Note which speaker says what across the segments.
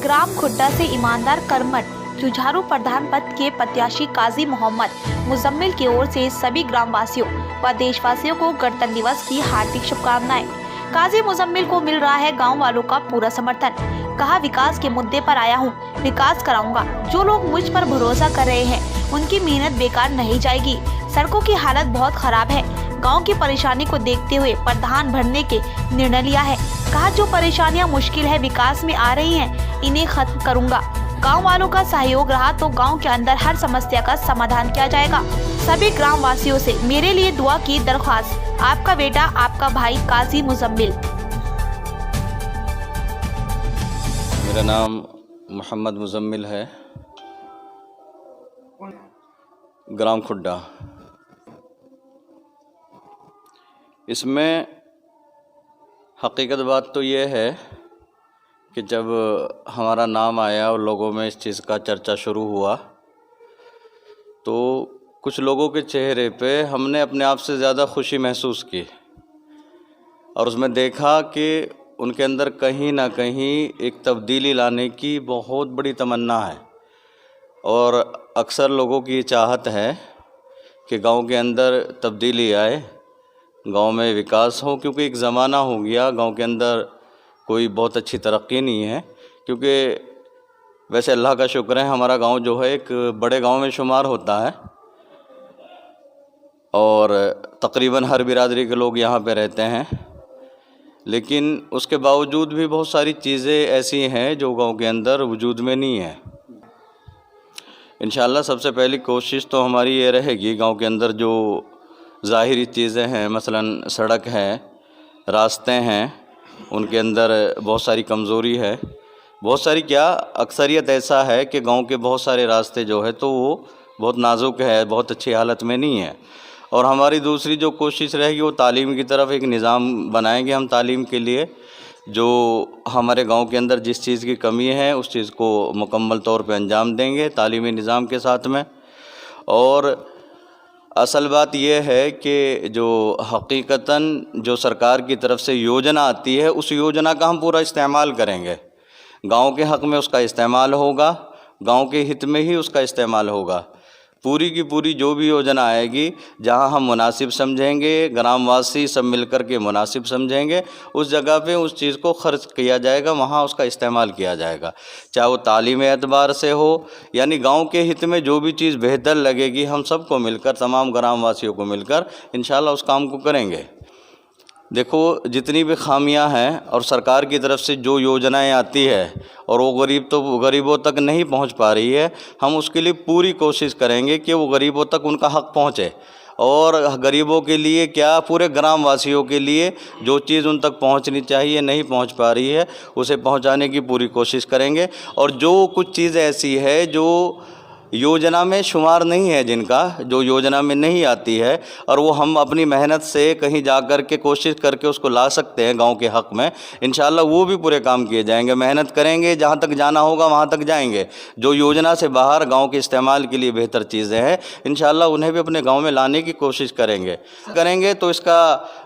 Speaker 1: ग्राम खुड्डा से ईमानदार कर्मठ जुझारू प्रधान पद के प्रत्याशी काजी मोहम्मद मुजम्मिल की ओर से सभी ग्राम वासियों व देशवासियों को गणतंत्र दिवस की हार्दिक शुभकामनाएं। काजी मुजम्मिल को मिल रहा है गांव वालों का पूरा समर्थन। कहा, विकास के मुद्दे पर आया हूं, विकास कराऊंगा। जो लोग मुझ पर भरोसा कर रहे हैं उनकी मेहनत बेकार नहीं जाएगी। सड़कों की हालत बहुत खराब है। गांव की परेशानी को देखते हुए प्रधान भरने के निर्णय लिया है। कहा, जो परेशानियां मुश्किल है विकास में आ रही हैं, इन्हें खत्म करूंगा। गांव वालों का सहयोग रहा तो गांव के अंदर हर समस्या का समाधान किया जाएगा। सभी ग्राम वासियों से मेरे लिए दुआ की दरख्वास्त। आपका बेटा, आपका भाई काजी मुजम्मिल।
Speaker 2: मेरा नाम मोहम्मद मुजम्मिल है, ग्राम खुड्डा। इसमें हकीकत बात तो ये है कि जब हमारा नाम आया और लोगों में इस चीज़ का चर्चा शुरू हुआ तो कुछ लोगों के चेहरे पे हमने अपने आप से ज़्यादा खुशी महसूस की और उसमें देखा कि उनके अंदर कहीं ना कहीं एक तब्दीली लाने की बहुत बड़ी तमन्ना है। और अक्सर लोगों की चाहत है कि गांव के अंदर तब्दीली आए, गांव में विकास हो, क्योंकि एक ज़माना हो गया गांव के अंदर कोई बहुत अच्छी तरक्की नहीं है। क्योंकि वैसे अल्लाह का शुक्र है हमारा गांव जो है एक बड़े गांव में शुमार होता है और तकरीबन हर बिरादरी के लोग यहाँ पे रहते हैं, लेकिन उसके बावजूद भी बहुत सारी चीज़ें ऐसी हैं जो गांव के अंदर वजूद में नहीं है। इंशाअल्लाह सबसे पहली कोशिश तो हमारी ये रहेगी, गांव के अंदर जो ज़ाहिरी चीज़ें हैं, मसलन सड़क है, रास्ते हैं, उनके अंदर बहुत सारी कमज़ोरी है। बहुत सारी क्या, अक्सरियत ऐसा है कि गांव के बहुत सारे रास्ते जो है तो वो बहुत नाजुक है, बहुत अच्छी हालत में नहीं है। और हमारी दूसरी जो कोशिश रहेगी वो तालीम की तरफ एक निज़ाम बनाएंगे हम तालीम के लिए। जो हमारे गांव के अंदर जिस चीज़ की कमी है उस चीज़ को मुकम्मल तौर पे अंजाम देंगे तालीमी निज़ाम के साथ में। और असल बात यह है कि जो हकीकतन जो सरकार की तरफ से योजना आती है उस योजना का हम पूरा इस्तेमाल करेंगे। गांव के हक़ में उसका इस्तेमाल होगा, गांव के हित में ही उसका इस्तेमाल होगा। पूरी की पूरी जो भी योजना आएगी जहां हम मुनासिब समझेंगे, ग्रामवासी सब मिलकर के मुनासिब समझेंगे, उस जगह पे उस चीज़ को खर्च किया जाएगा, वहां उसका इस्तेमाल किया जाएगा। चाहे वो तालीम एतबार से हो, यानी गांव के हित में जो भी चीज़ बेहतर लगेगी हम सबको मिलकर, तमाम ग्रामवासियों को मिलकर इंशाअल्लाह उस काम को करेंगे। देखो, जितनी भी खामियां हैं और सरकार की तरफ से जो योजनाएं आती है और वो गरीबों तक नहीं पहुंच पा रही है, हम उसके लिए पूरी कोशिश करेंगे कि वो गरीबों तक उनका हक़ पहुंचे। और गरीबों के लिए क्या, पूरे ग्राम वासियों के लिए जो चीज़ उन तक पहुंचनी चाहिए नहीं पहुंच पा रही है उसे पहुंचाने की पूरी कोशिश करेंगे। और जो कुछ चीज़ ऐसी है जो योजना में शुमार नहीं है, जिनका जो योजना में नहीं आती है और वो हम अपनी मेहनत से कहीं जा कर के कोशिश करके उसको ला सकते हैं गांव के हक़ में, इंशाअल्लाह वो भी पूरे काम किए जाएंगे। मेहनत करेंगे, जहां तक जाना होगा वहां तक जाएंगे। जो योजना से बाहर गांव के इस्तेमाल के लिए बेहतर चीज़ें हैं इंशाअल्लाह उन्हें भी अपने गांव में लाने की कोशिश करेंगे तो इसका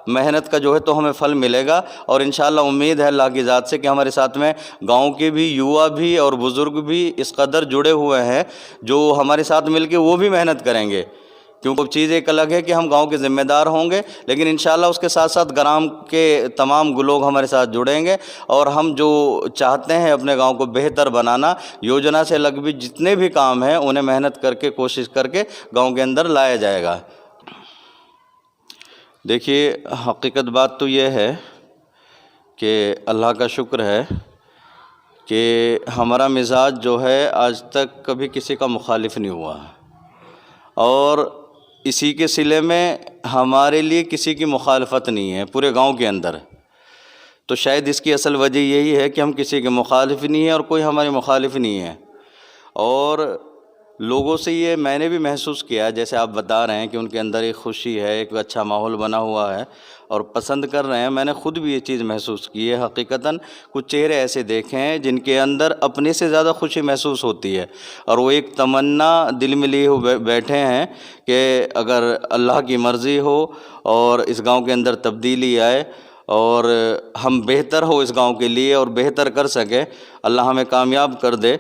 Speaker 2: मेहनत का जो है तो हमें फल मिलेगा। और इंशाअल्लाह उम्मीद है अल्लाह की ज़ात से कि हमारे साथ में गाँव के भी युवा भी और बुज़ुर्ग भी इस कदर जुड़े हुए हैं जो हमारे साथ मिलके वो भी मेहनत करेंगे। क्योंकि चीज़ एक अलग है कि हम गांव के ज़िम्मेदार होंगे, लेकिन इंशाअल्लाह उसके साथ साथ ग्राम के तमाम लोग हमारे साथ जुड़ेंगे और हम जो चाहते हैं अपने गांव को बेहतर बनाना, योजना से अलग भी जितने भी काम हैं उन्हें मेहनत करके कोशिश करके गांव के अंदर लाया जाएगा। देखिए, हकीकत बात तो ये है कि अल्लाह का शुक्र है कि हमारा मिजाज जो है आज तक कभी किसी का मुखालिफ नहीं हुआ और इसी के सिले में हमारे लिए किसी की मुखालफत नहीं है पूरे गांव के अंदर। तो शायद इसकी असल वजह यही है कि हम किसी के मुखालिफ नहीं है और कोई हमारे मुखालिफ नहीं है। और लोगों से ये मैंने भी महसूस किया, जैसे आप बता रहे हैं कि उनके अंदर एक खुशी है, एक अच्छा माहौल बना हुआ है और पसंद कर रहे हैं। मैंने ख़ुद भी ये चीज़ महसूस की है। हकीकतन कुछ चेहरे ऐसे देखे हैं जिनके अंदर अपने से ज़्यादा खुशी महसूस होती है और वो एक तमन्ना दिल में लिए हुए बैठे हैं कि अगर अल्लाह की मर्ज़ी हो और इस गांव के अंदर तब्दीली आए اور ہم بہتر ہو اس گاؤں کے لیے اور بہتر کر سکے، اللہ ہمیں کامیاب کر دے،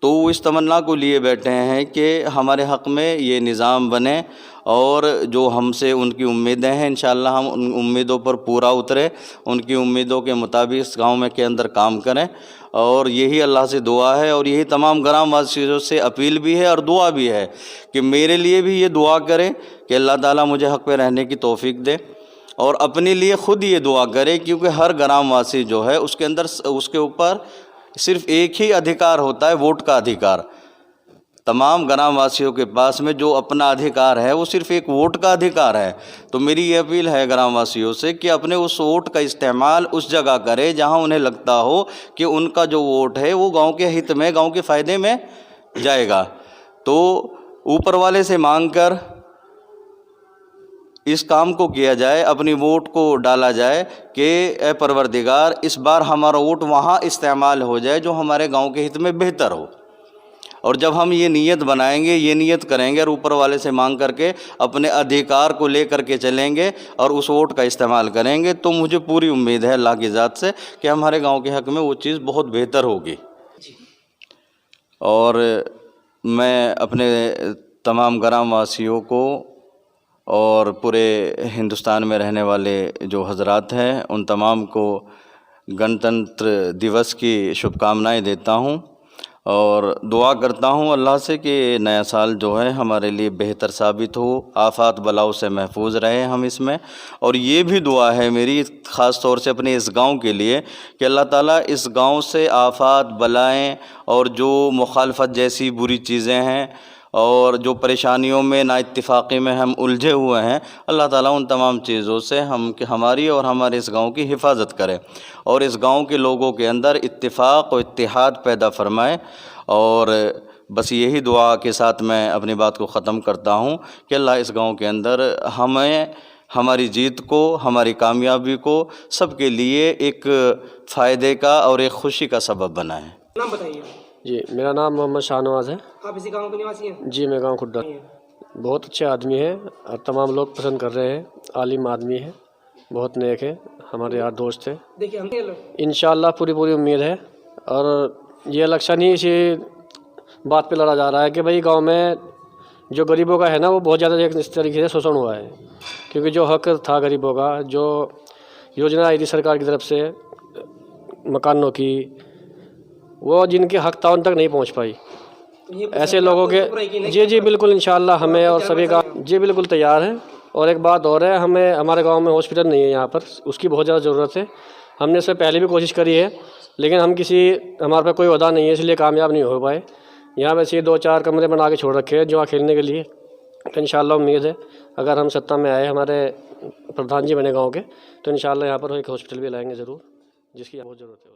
Speaker 2: تو وہ اس تمنا کو لیے بیٹھے ہیں کہ ہمارے حق میں یہ نظام بنے، اور جو ہم سے ان کی امیدیں ہیں انشاءاللہ ہم ان امیدوں پر پورا اترے، ان کی امیدوں کے مطابق اس گاؤں میں کے اندر کام کریں، اور یہی اللہ سے دعا ہے، اور یہی تمام گرام واسیوں سے اپیل بھی ہے اور دعا بھی ہے کہ میرے لیے بھی یہ دعا کریں کہ اللہ تعالیٰ مجھے حق پہ رہنے کی توفیق دے، اور اپنے لیے خود یہ دعا کرے، کیونکہ ہر گرام واسی جو ہے اس کے اندر اس کے اوپر صرف ایک ہی ادھیکار ہوتا ہے، ووٹ کا ادھیکار۔ تمام گرام واسیوں کے پاس میں جو اپنا ادھیکار ہے وہ صرف ایک ووٹ کا ادھیکار ہے۔ تو میری یہ اپیل ہے گرام واسیوں سے کہ اپنے اس ووٹ کا استعمال اس جگہ کرے جہاں انہیں لگتا ہو کہ ان کا جو ووٹ ہے وہ گاؤں کے ہت میں، گاؤں کے فائدے میں جائے گا۔ تو اوپر والے سے مانگ کر اس کام کو کیا جائے، اپنی ووٹ کو ڈالا جائے کہ اے پروردگار اس بار ہمارا ووٹ وہاں استعمال ہو جائے جو ہمارے گاؤں کے ہت میں بہتر ہو۔ اور جب ہم یہ نیت بنائیں گے، یہ نیت کریں گے اور اوپر والے سے مانگ کر کے اپنے ادھیکار کو لے کر کے چلیں گے اور اس ووٹ کا استعمال کریں گے، تو مجھے پوری امید ہے اللہ کی ذات سے کہ ہمارے گاؤں کے حق میں وہ چیز بہت بہتر ہوگی۔ اور میں اپنے تمام گرام واسیوں کو اور پورے ہندوستان میں رہنے والے جو حضرات ہیں ان تمام کو گنتنتر دیوس کی شبھ کامنائیں دیتا ہوں، اور دعا کرتا ہوں اللہ سے کہ نیا سال جو ہے ہمارے لیے بہتر ثابت ہو، آفات بلاؤں سے محفوظ رہے ہم اس میں۔ اور یہ بھی دعا ہے میری خاص طور سے اپنے اس گاؤں کے لیے کہ اللہ تعالیٰ اس گاؤں سے آفات بلائیں اور جو مخالفت جیسی بری چیزیں ہیں اور جو پریشانیوں میں نا اتفاقی میں ہم الجھے ہوئے ہیں، اللہ تعالیٰ ان تمام چیزوں سے ہماری اور ہمارے اس گاؤں کی حفاظت کرے، اور اس گاؤں کے لوگوں کے اندر اتفاق و اتحاد پیدا فرمائے۔ اور بس یہی دعا کے ساتھ میں اپنی بات کو ختم کرتا ہوں کہ اللہ اس گاؤں کے اندر ہمیں، ہماری جیت کو، ہماری کامیابی کو سب کے لیے ایک فائدے کا اور ایک خوشی کا سبب بنائے۔
Speaker 3: نام بتائیے۔
Speaker 4: جی میرا نام محمد شاہ نواز ہے۔
Speaker 3: آپ اسی گاؤں کے نواسی ہیں؟
Speaker 4: جی میں گاؤں کھڈا۔ بہت اچھے آدمی ہے اور تمام لوگ پسند کر رہے ہیں، عالم آدمی ہے، بہت نیک ہے، ہمارے یار دوست ہے۔
Speaker 3: دیکھیے ہم
Speaker 4: انشاءاللہ پوری امید ہے، اور یہ الیکشن ہی اسی بات پہ لڑا جا رہا ہے کہ بھئی گاؤں میں جو غریبوں کا ہے نا وہ بہت زیادہ اس طریقے سے شوشن ہوا ہے، کیونکہ جو حق تھا غریبوں کا، جو یوجنا آئی تھی سرکار کی طرف سے مکانوں کی، وہ جن کے حق تھا ان تک نہیں پہنچ پائی۔ ایسے لوگوں کے جی بالکل انشاءاللہ ہمیں اور سبھی کا جی بالکل تیار ہیں۔ اور ایک بات اور ہے، ہمارے گاؤں میں ہاسپٹل نہیں ہے، یہاں پر اس کی بہت زیادہ ضرورت ہے۔ ہم نے اس سے پہلے بھی کوشش کری ہے، لیکن ہمارے پاس کوئی عہدہ نہیں ہے، اس لیے کامیاب نہیں ہو پائے۔ یہاں ویسے 2-4 کمرے بنا کے چھوڑ رکھے ہیں جوا کھیلنے کے لیے، تو انشاءاللہ امید ہے اگر ہم سطح میں آئے، ہمارے پردھان جی بنے گاؤں کے، تو انشاءاللہ یہاں پر ایک ہاسپٹل بھی لائیں گے ضرور، جس کی بہت ضرورت ہے۔